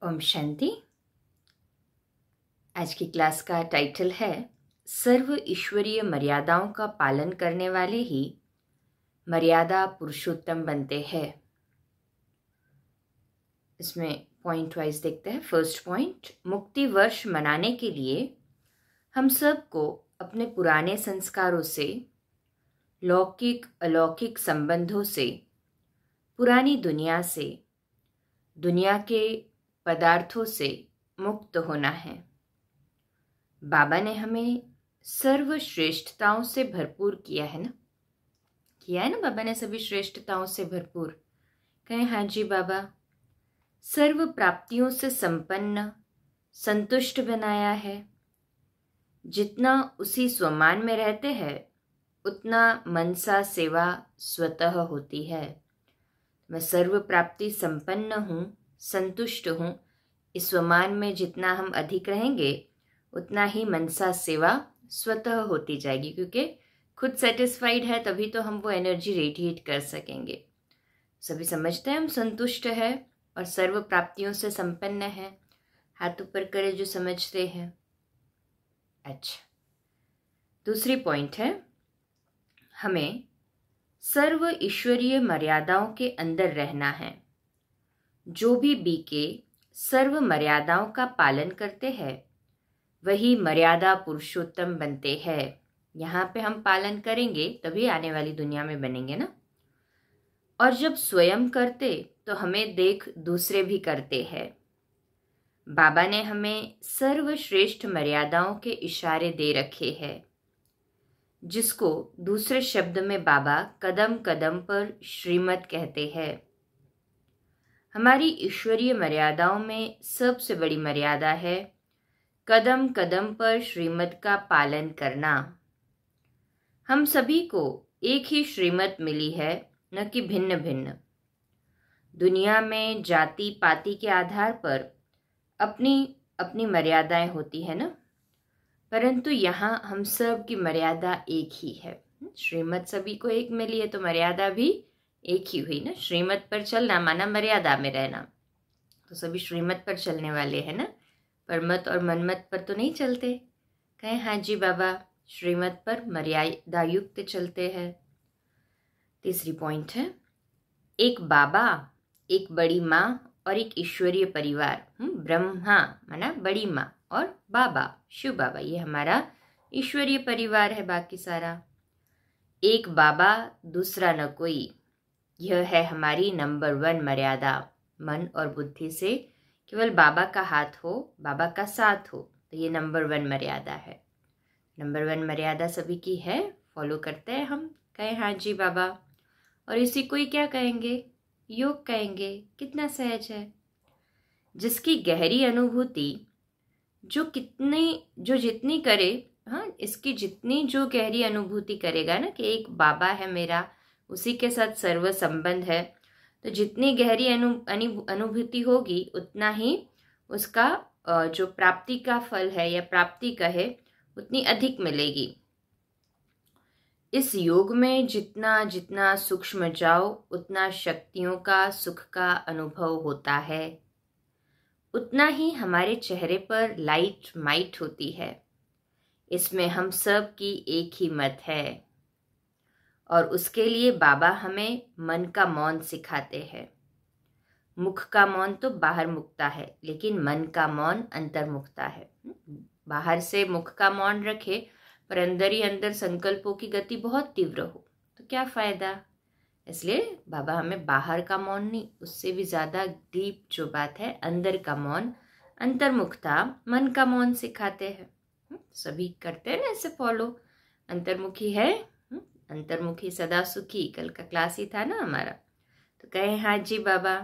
ओम शांति। आज की क्लास का टाइटल है सर्व ईश्वरीय मर्यादाओं का पालन करने वाले ही मर्यादा पुरुषोत्तम बनते हैं। इसमें पॉइंट वाइज देखते हैं। फर्स्ट पॉइंट, मुक्ति वर्ष मनाने के लिए हम सबको अपने पुराने संस्कारों से, लौकिक अलौकिक संबंधों से, पुरानी दुनिया से, दुनिया के पदार्थों से मुक्त होना है। बाबा ने हमें सर्वश्रेष्ठताओं से भरपूर किया है ना, बाबा ने सभी श्रेष्ठताओं से भरपूर। कहें हाँ जी बाबा। सर्व प्राप्तियों से संपन्न, संतुष्ट बनाया है। जितना उसी स्वमान में रहते हैं उतना मनसा सेवा स्वतः होती है। मैं सर्व प्राप्ति संपन्न हूँ, संतुष्ट हूँ। इस स्वमान में जितना हम अधिक रहेंगे उतना ही मनसा सेवा स्वतः होती जाएगी, क्योंकि खुद सेटिस्फाइड है तभी तो हम वो एनर्जी रेडिएट कर सकेंगे। सभी समझते हैं हम संतुष्ट है और सर्व प्राप्तियों से संपन्न है। हाथ ऊपर करे जो समझते हैं। अच्छा, दूसरी पॉइंट है, हमें सर्व ईश्वरीय मर्यादाओं के अंदर रहना है। जो भी बीके सर्व मर्यादाओं का पालन करते हैं वही मर्यादा पुरुषोत्तम बनते हैं। यहाँ पे हम पालन करेंगे तभी आने वाली दुनिया में बनेंगे ना। और जब स्वयं करते तो हमें देख दूसरे भी करते हैं। बाबा ने हमें सर्वश्रेष्ठ मर्यादाओं के इशारे दे रखे हैं, जिसको दूसरे शब्द में बाबा कदम कदम पर श्रीमत कहते हैं। हमारी ईश्वरीय मर्यादाओं में सबसे बड़ी मर्यादा है कदम कदम पर श्रीमत का पालन करना। हम सभी को एक ही श्रीमत मिली है, न कि भिन्न भिन्न। दुनिया में जाति पाति के आधार पर अपनी अपनी मर्यादाएं होती है ना, परंतु यहाँ हम सब की मर्यादा एक ही है। श्रीमत सभी को एक मिली है तो मर्यादा भी एक ही हुई ना। श्रीमत पर चलना माना मर्यादा में रहना, तो सभी श्रीमत पर चलने वाले हैं ना, परमत और मनमत पर तो नहीं चलते। कहें हाँ जी बाबा, श्रीमत पर मर्यादा युक्त चलते हैं। तीसरी पॉइंट है, एक बाबा, एक बड़ी माँ और एक ईश्वरीय परिवार। ब्रह्मा माना बड़ी माँ और बाबा शिव बाबा, ये हमारा ईश्वरीय परिवार है। बाकी सारा एक बाबा दूसरा न कोई, यह है हमारी नंबर 1 मर्यादा। मन और बुद्धि से केवल बाबा का हाथ हो, बाबा का साथ हो, तो ये नंबर 1 मर्यादा है। नंबर 1 मर्यादा सभी की है, फॉलो करते हैं हम। कहें हाँ जी बाबा। और इसी को ही क्या कहेंगे? योग कहेंगे। कितना सहज है। जिसकी गहरी अनुभूति जो जितनी करे, हाँ, इसकी जितनी जो गहरी अनुभूति करेगा ना कि एक बाबा है मेरा, उसी के साथ सर्व संबंध है, तो जितनी गहरी अनुभूति होगी उतना ही उसका जो प्राप्ति का फल है या प्राप्ति का है उतनी अधिक मिलेगी। इस योग में जितना जितना सूक्ष्म जाओ उतना शक्तियों का, सुख का अनुभव होता है, उतना ही हमारे चेहरे पर लाइट माइट होती है। इसमें हम सब की एक ही मत है और उसके लिए बाबा हमें मन का मौन सिखाते हैं। मुख का मौन तो बाहर मुकता है, लेकिन मन का मौन अंतर मुकता है। बाहर से मुख का मौन रखे पर अंदर ही अंदर संकल्पों की गति बहुत तीव्र हो तो क्या फायदा। इसलिए बाबा हमें बाहर का मौन नहीं, उससे भी ज्यादा डीप जो बात है अंदर का मौन, अंतर्मुखता, मन का मौन सिखाते हैं। सभी करते हैं ना इसे फॉलो। अंतर्मुखी है, अंतर्मुखी सदा सुखी, कल का क्लास ही था ना हमारा। तो कहे हाँ जी बाबा।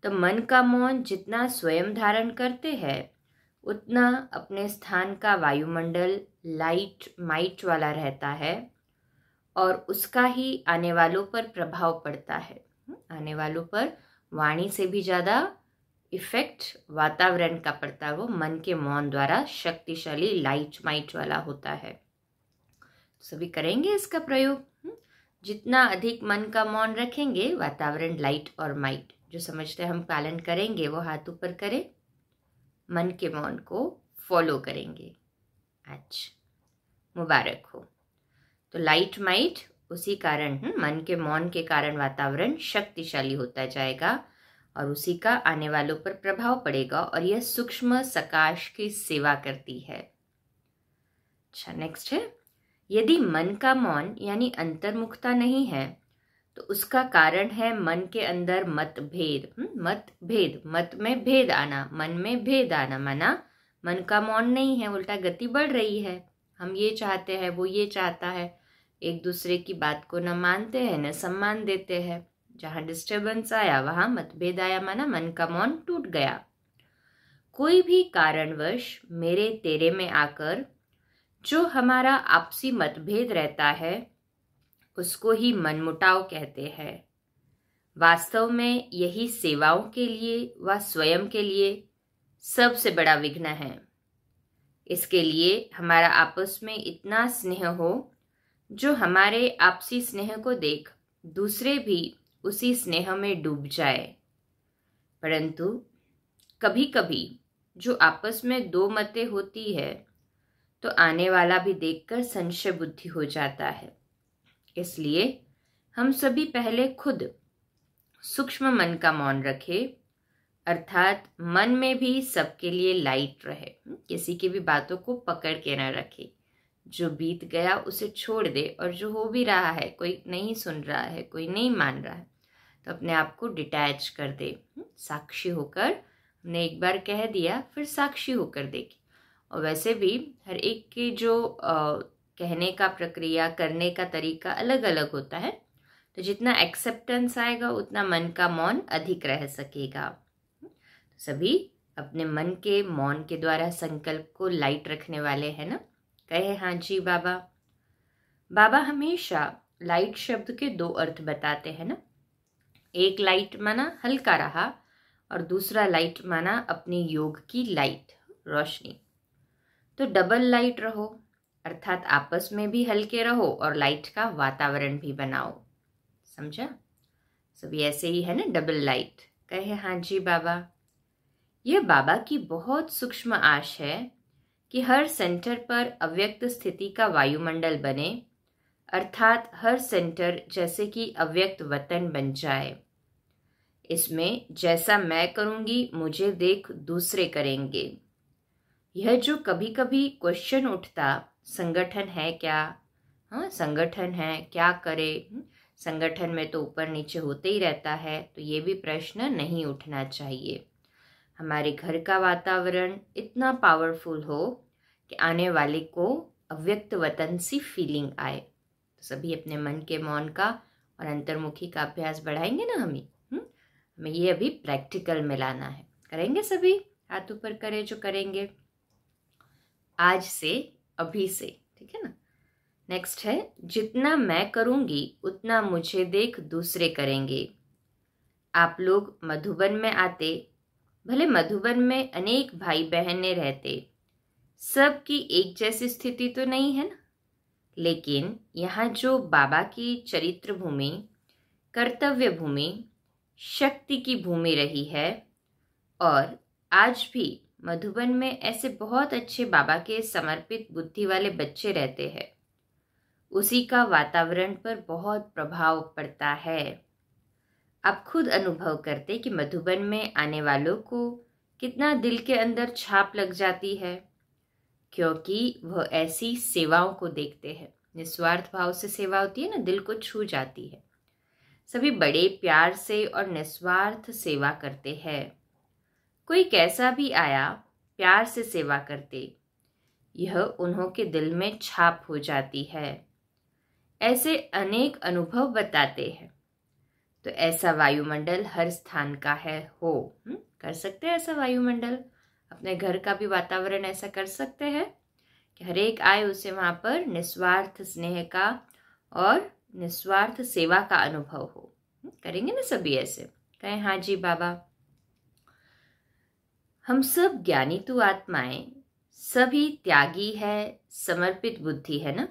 तो मन का मौन जितना स्वयं धारण करते हैं उतना अपने स्थान का वायुमंडल लाइट माइट वाला रहता है और उसका ही आने वालों पर प्रभाव पड़ता है। आने वालों पर वाणी से भी ज़्यादा इफेक्ट वातावरण का पड़ता है, वो मन के मौन द्वारा शक्तिशाली लाइट माइट वाला होता है। सभी करेंगे इसका प्रयोग। जितना अधिक मन का मौन रखेंगे वातावरण लाइट और माइट जो समझते हैं हम पालन करेंगे वो हाथ ऊपर करें, मन के मौन को फॉलो करेंगे। आज मुबारक हो। तो लाइट माइट उसी कारण मन के मौन के कारण वातावरण शक्तिशाली होता जाएगा और उसी का आने वालों पर प्रभाव पड़ेगा और यह सूक्ष्म सकाश की सेवा करती है। अच्छा, नेक्स्ट है, यदि मन का मौन यानी अंतर्मुखता नहीं है तो उसका कारण है मन के अंदर मतभेद। मतभेद, मत में भेद आना, मन में भेद आना, माना मन का मौन नहीं है, उल्टा गति बढ़ रही है। हम ये चाहते हैं, वो ये चाहता है, एक दूसरे की बात को न मानते हैं न सम्मान देते हैं। जहाँ डिस्टर्बेंस आया वहाँ मतभेद आया, माना मन का मौन टूट गया। कोई भी कारणवश मेरे तेरे में आकर जो हमारा आपसी मतभेद रहता है उसको ही मनमुटाव कहते हैं। वास्तव में यही सेवाओं के लिए व स्वयं के लिए सबसे बड़ा विघ्न है। इसके लिए हमारा आपस में इतना स्नेह हो जो हमारे आपसी स्नेह को देख दूसरे भी उसी स्नेह में डूब जाए। परंतु कभी कभी जो आपस में दो मतें होती है तो आने वाला भी देखकर संशय बुद्धि हो जाता है। इसलिए हम सभी पहले खुद सूक्ष्म मन का मौन रखें, अर्थात मन में भी सबके लिए लाइट रहे, किसी की भी बातों को पकड़ के न रखे। जो बीत गया उसे छोड़ दे और जो हो भी रहा है, कोई नहीं सुन रहा है, कोई नहीं मान रहा है, तो अपने आप को डिटैच कर दे। साक्षी होकर, हमने एक बार कह दिया फिर साक्षी होकर देखे। और वैसे भी हर एक के जो कहने का प्रक्रिया, करने का तरीका अलग अलग होता है, तो जितना एक्सेप्टेंस आएगा उतना मन का मौन अधिक रह सकेगा। सभी अपने मन के मौन के द्वारा संकल्प को लाइट रखने वाले हैं ना? कहे हाँ जी बाबा। बाबा हमेशा लाइट शब्द के दो अर्थ बताते हैं ना। एक लाइट माना हल्का रहा और दूसरा लाइट माना अपनी योग की लाइट, रोशनी। तो डबल लाइट रहो, अर्थात आपस में भी हल्के रहो और लाइट का वातावरण भी बनाओ। समझा? सभी ऐसे ही है ना, डबल लाइट। कहे हाँ जी बाबा। यह बाबा की बहुत सूक्ष्म आश है कि हर सेंटर पर अव्यक्त स्थिति का वायुमंडल बने, अर्थात हर सेंटर जैसे कि अव्यक्त वतन बन जाए। इसमें जैसा मैं करूंगी मुझे देख दूसरे करेंगे। यह जो कभी कभी क्वेश्चन उठता, संगठन है क्या? हाँ, संगठन है, क्या करे? संगठन में तो ऊपर नीचे होते ही रहता है, तो ये भी प्रश्न नहीं उठना चाहिए। हमारे घर का वातावरण इतना पावरफुल हो कि आने वाले को अव्यक्त वतन सी फीलिंग आए। तो सभी अपने मन के मौन का और अंतर्मुखी का अभ्यास बढ़ाएंगे ना। हमें ये अभी प्रैक्टिकल में लाना है। करेंगे सभी? हाथ ऊपर करे जो करेंगे आज से, अभी से, ठीक है ना। नेक्स्ट है, जितना मैं करूंगी उतना मुझे देख दूसरे करेंगे। आप लोग मधुबन में आते, भले मधुबन में अनेक भाई बहनें रहते, सबकी एक जैसी स्थिति तो नहीं है ना, लेकिन यहाँ जो बाबा की चरित्र भूमि, कर्तव्य भूमि, शक्ति की भूमि रही है, और आज भी मधुबन में ऐसे बहुत अच्छे बाबा के समर्पित बुद्धि वाले बच्चे रहते हैं, उसी का वातावरण पर बहुत प्रभाव पड़ता है। आप खुद अनुभव करते कि मधुबन में आने वालों को कितना दिल के अंदर छाप लग जाती है, क्योंकि वह ऐसी सेवाओं को देखते हैं। निस्वार्थ भाव से सेवा होती है ना, दिल को छू जाती है। सभी बड़े प्यार से और निस्वार्थ सेवा करते हैं। कोई कैसा भी आया, प्यार से सेवा करते, यह उन्हों के दिल में छाप हो जाती है। ऐसे अनेक अनुभव बताते हैं। तो ऐसा वायुमंडल हर स्थान का है हो। कर सकते हैं ऐसा वायुमंडल? अपने घर का भी वातावरण ऐसा कर सकते हैं कि हर एक आए उसे वहाँ पर निस्वार्थ स्नेह का और निस्वार्थ सेवा का अनुभव हो। करेंगे ना सभी ऐसे? कहें हाँ जी बाबा। हम सब ज्ञानी तो आत्माएं, सभी त्यागी है, समर्पित बुद्धि है ना,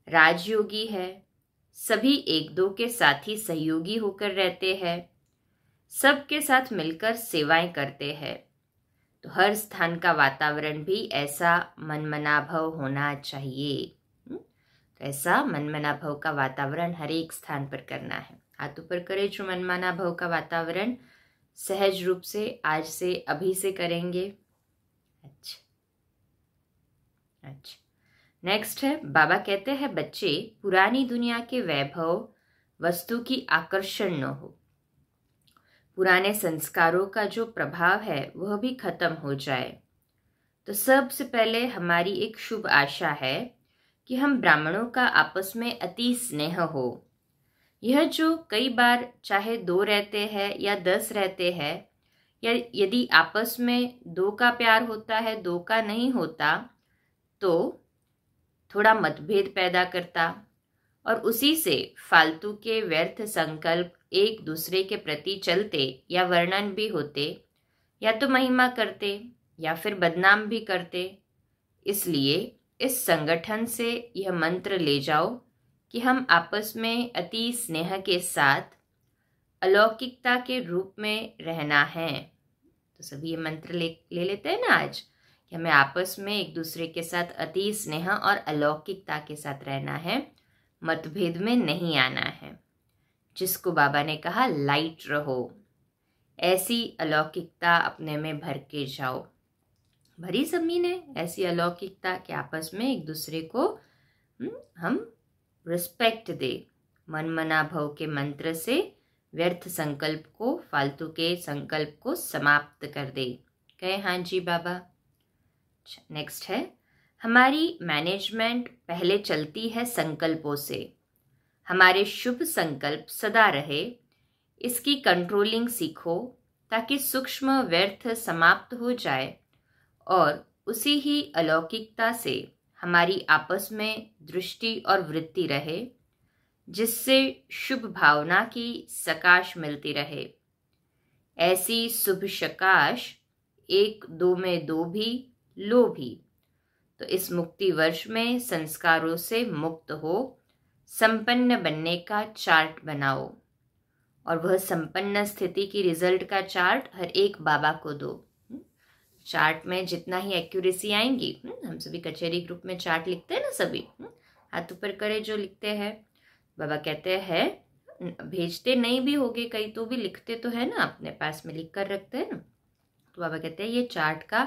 राजयोगी है, सभी एक दो के साथी सहयोगी होकर रहते हैं, सबके साथ मिलकर सेवाएं करते हैं। तो हर स्थान का वातावरण भी ऐसा मनमनाभव होना चाहिए। तो ऐसा मनमनाभव का वातावरण हर एक स्थान पर करना है। हाथ ऊपर करें जो मनमनाभव का वातावरण सहज रूप से आज से अभी से करेंगे। अच्छा। नेक्स्ट है, बाबा कहते हैं बच्चे, पुरानी दुनिया के वैभव वस्तु की आकर्षण न हो। पुराने संस्कारों का जो प्रभाव है वह भी खत्म हो जाए। तो सबसे पहले हमारी एक शुभ आशा है कि हम ब्राह्मणों का आपस में अति स्नेह हो। यह जो कई बार चाहे 2 रहते हैं या 10 रहते हैं, या यदि आपस में 2 का प्यार होता है 2 का नहीं होता, तो थोड़ा मतभेद पैदा करता और उसी से फालतू के व्यर्थ संकल्प एक दूसरे के प्रति चलते या वर्णन भी होते, या तो महिमा करते या फिर बदनाम भी करते। इसलिए इस संगठन से यह मंत्र ले जाओ कि हम आपस में अति स्नेह के साथ अलौकिकता के रूप में रहना है। तो सभी ये मंत्र ले लेते हैं ना आज, कि हमें आपस में एक दूसरे के साथ अति स्नेह और अलौकिकता के साथ रहना है, मतभेद में नहीं आना है। जिसको बाबा ने कहा लाइट रहो, ऐसी अलौकिकता अपने में भर के जाओ। भरी सभी ने ऐसी अलौकिकता के आपस में एक दूसरे को हम रिस्पेक्ट दे। मनमनाभव के मंत्र से व्यर्थ संकल्प को, फालतू के संकल्प को समाप्त कर दे। कहे हाँ जी बाबा। नेक्स्ट है, हमारी मैनेजमेंट पहले चलती है संकल्पों से। हमारे शुभ संकल्प सदा रहे, इसकी कंट्रोलिंग सीखो ताकि सूक्ष्म व्यर्थ समाप्त हो जाए और उसी ही अलौकिकता से हमारी आपस में दृष्टि और वृत्ति रहे, जिससे शुभ भावना की सकाश मिलती रहे। ऐसी शुभ सकाश 1-2 में 2 भी लो भी। तो इस मुक्ति वर्ष में संस्कारों से मुक्त हो संपन्न बनने का चार्ट बनाओ और वह संपन्न स्थिति की रिजल्ट का चार्ट हर एक बाबा को दो। चार्ट में जितना ही एक्यूरेसी आएंगी, हम सभी कचहरी ग्रुप में चार्ट लिखते हैं ना, सभी हाथ ऊपर करे जो लिखते हैं। बाबा कहते हैं, भेजते नहीं भी होगे कई तो भी लिखते तो है ना, अपने पास में लिख कर रखते हैं ना। तो बाबा कहते हैं ये चार्ट का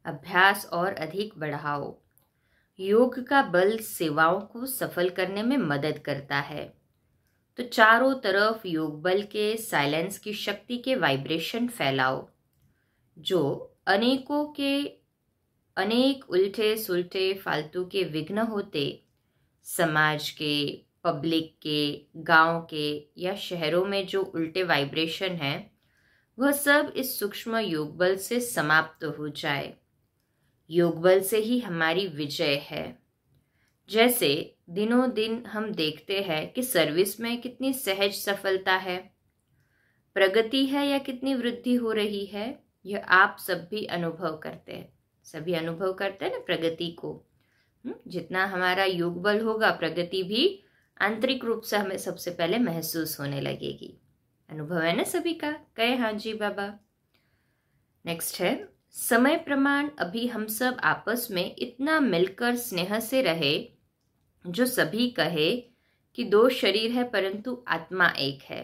अभ्यास और अधिक बढ़ाओ। योग का बल सेवाओं को सफल करने में मदद करता है। तो चारों तरफ योग बल के साइलेंस की शक्ति के वाइब्रेशन फैलाओ, जो अनेक उल्टे सुलटे फालतू के विघ्न होते समाज के, पब्लिक के, गांव के या शहरों में जो उल्टे वाइब्रेशन है, वह सब इस सूक्ष्म योग बल से समाप्त हो जाए। योग बल से ही हमारी विजय है। जैसे दिनों दिन हम देखते हैं कि सर्विस में कितनी सहज सफलता है, प्रगति है या कितनी वृद्धि हो रही है, यह आप सब भी अनुभव करते हैं। सभी अनुभव करते हैं ना प्रगति को। जितना हमारा योग बल होगा, प्रगति भी आंतरिक रूप से हमें सबसे पहले महसूस होने लगेगी। अनुभव है ना सभी का? कहे हाँ जी बाबा। नेक्स्ट है, समय प्रमाण अभी हम सब आपस में इतना मिलकर स्नेह से रहे, जो सभी कहे कि 2 शरीर है परंतु आत्मा एक है।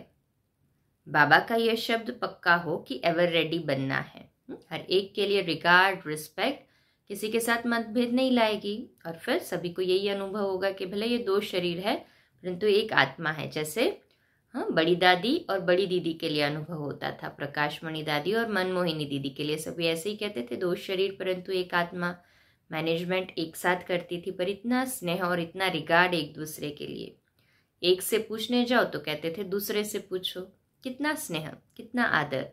बाबा का यह शब्द पक्का हो कि एवर रेडी बनना है। हर एक के लिए रिगार्ड, रिस्पेक्ट, किसी के साथ मतभेद नहीं लाएगी। और फिर सभी को यही अनुभव होगा कि भले ये 2 शरीर है परंतु एक आत्मा है। जैसे बड़ी दादी और बड़ी दीदी के लिए अनुभव होता था, प्रकाशमणि दादी और मनमोहिनी दीदी के लिए सभी ऐसे ही कहते थे, 2 शरीर परंतु एक आत्मा। मैनेजमेंट एक साथ करती थी, पर इतना स्नेह और इतना रिगार्ड एक दूसरे के लिए। एक से पूछने जाओ तो कहते थे दूसरे से पूछो। कितना स्नेह, कितना आदर।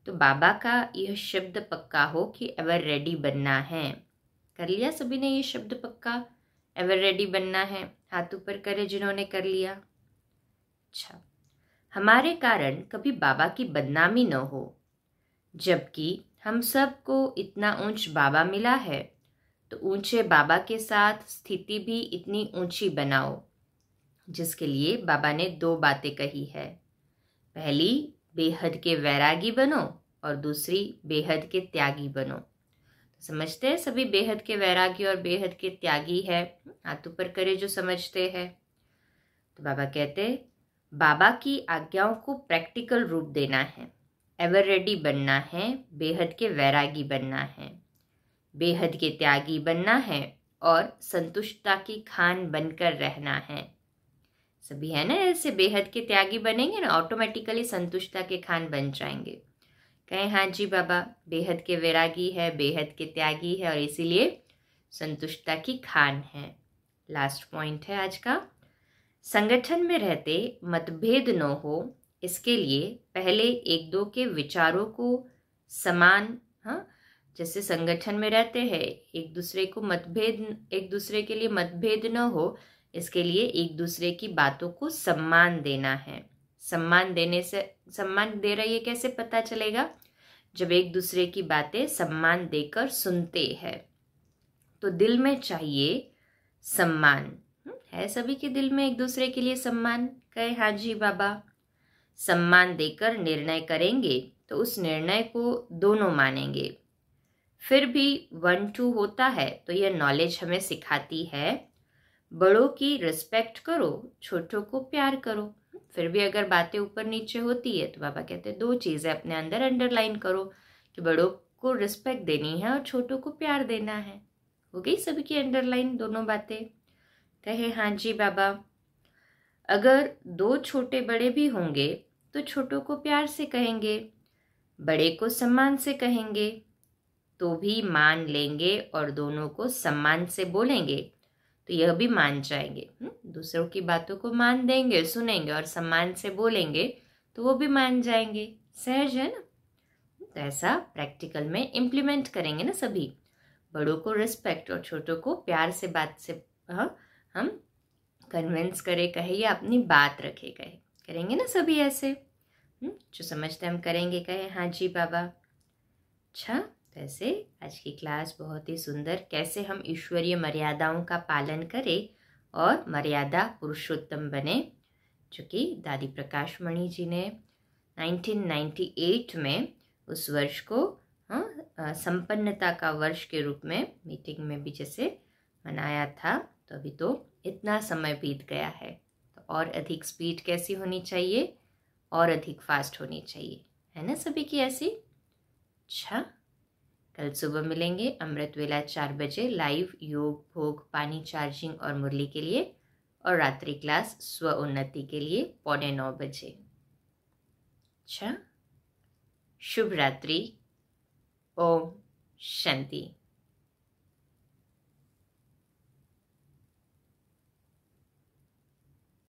तो बाबा का यह शब्द पक्का हो कि एवर रेडी बनना है। कर लिया सभी ने ये शब्द पक्का, एवर रेडी बनना है? हाथ ऊपर करे जिन्होंने कर लिया। अच्छा, हमारे कारण कभी बाबा की बदनामी न हो। जबकि हम सबको इतना ऊंच बाबा मिला है, तो ऊंचे बाबा के साथ स्थिति भी इतनी ऊंची बनाओ, जिसके लिए बाबा ने 2 बातें कही है। पहली, बेहद के वैरागी बनो और दूसरी बेहद के त्यागी बनो। तो समझते हैं सभी बेहद के वैरागी और बेहद के त्यागी है। हाथ ऊपर करे जो समझते हैं। तो बाबा कहते हैं बाबा की आज्ञाओं को प्रैक्टिकल रूप देना है, एवर रेडी बनना है, बेहद के वैरागी बनना है, बेहद के त्यागी बनना है और संतुष्टता की खान बनकर रहना है। सभी है ना ऐसे बेहद के त्यागी बनेंगे ना, ऑटोमेटिकली संतुष्टता के खान बन जाएंगे। कहें हाँ जी बाबा, बेहद के वैरागी है, बेहद के त्यागी है और इसीलिए संतुष्टता की खान है। लास्ट पॉइंट है आज का, संगठन में रहते मतभेद न हो, इसके लिए पहले एक दो के विचारों को समान, हाँ, जैसे संगठन में रहते हैं एक दूसरे के लिए मतभेद न हो, इसके लिए एक दूसरे की बातों को सम्मान देना है। सम्मान देने से, सम्मान दे रहा है ये कैसे पता चलेगा? जब एक दूसरे की बातें सम्मान देकर सुनते हैं। तो दिल में चाहिए सम्मान, है सभी के दिल में एक दूसरे के लिए सम्मान? कहे हाँ जी बाबा। सम्मान देकर निर्णय करेंगे तो उस निर्णय को दोनों मानेंगे। फिर भी 1-2 होता है तो यह नॉलेज हमें सिखाती है बड़ों की रिस्पेक्ट करो, छोटों को प्यार करो। फिर भी अगर बातें ऊपर नीचे होती है तो बाबा कहते हैं 2 चीज़ें अपने अंदर अंडरलाइन करो कि बड़ों को रिस्पेक्ट देनी है और छोटों को प्यार देना है। हो गई सभी की अंडरलाइन दोनों बातें? कहे हाँ जी बाबा। अगर 2 छोटे बड़े भी होंगे तो छोटों को प्यार से कहेंगे, बड़े को सम्मान से कहेंगे तो भी मान लेंगे और दोनों को सम्मान से बोलेंगे तो यह भी मान जाएंगे। दूसरों की बातों को मान देंगे, सुनेंगे और सम्मान से बोलेंगे तो वो भी मान जाएंगे। सहज है ना? तो ऐसा प्रैक्टिकल में इम्प्लीमेंट करेंगे ना सभी। बड़ों को रिस्पेक्ट और छोटों को प्यार से बात से हम कन्विंस करे, कहे या अपनी बात रखे, कहे करेंगे ना सभी ऐसे। जो समझते हम करेंगे, कहे हाँ जी बाबा। अच्छा, तो ऐसे आज की क्लास बहुत ही सुंदर, कैसे हम ईश्वरीय मर्यादाओं का पालन करें और मर्यादा पुरुषोत्तम बने, जो कि दादी प्रकाश मणि जी ने 1998 में उस वर्ष को संपन्नता का वर्ष के रूप में मीटिंग में भी जैसे मनाया था। तो अभी तो इतना समय बीत गया है, तो और अधिक स्पीड कैसी होनी चाहिए, और अधिक फास्ट होनी चाहिए, है ना सभी की ऐसी? अच्छा, कल सुबह मिलेंगे अमृत वेला 4 बजे लाइव योग भोग पानी चार्जिंग और मुरली के लिए, और रात्रि क्लास स्व उन्नति के लिए 8:45 बजे। अच्छा, शुभ रात्रि। ओम शांति।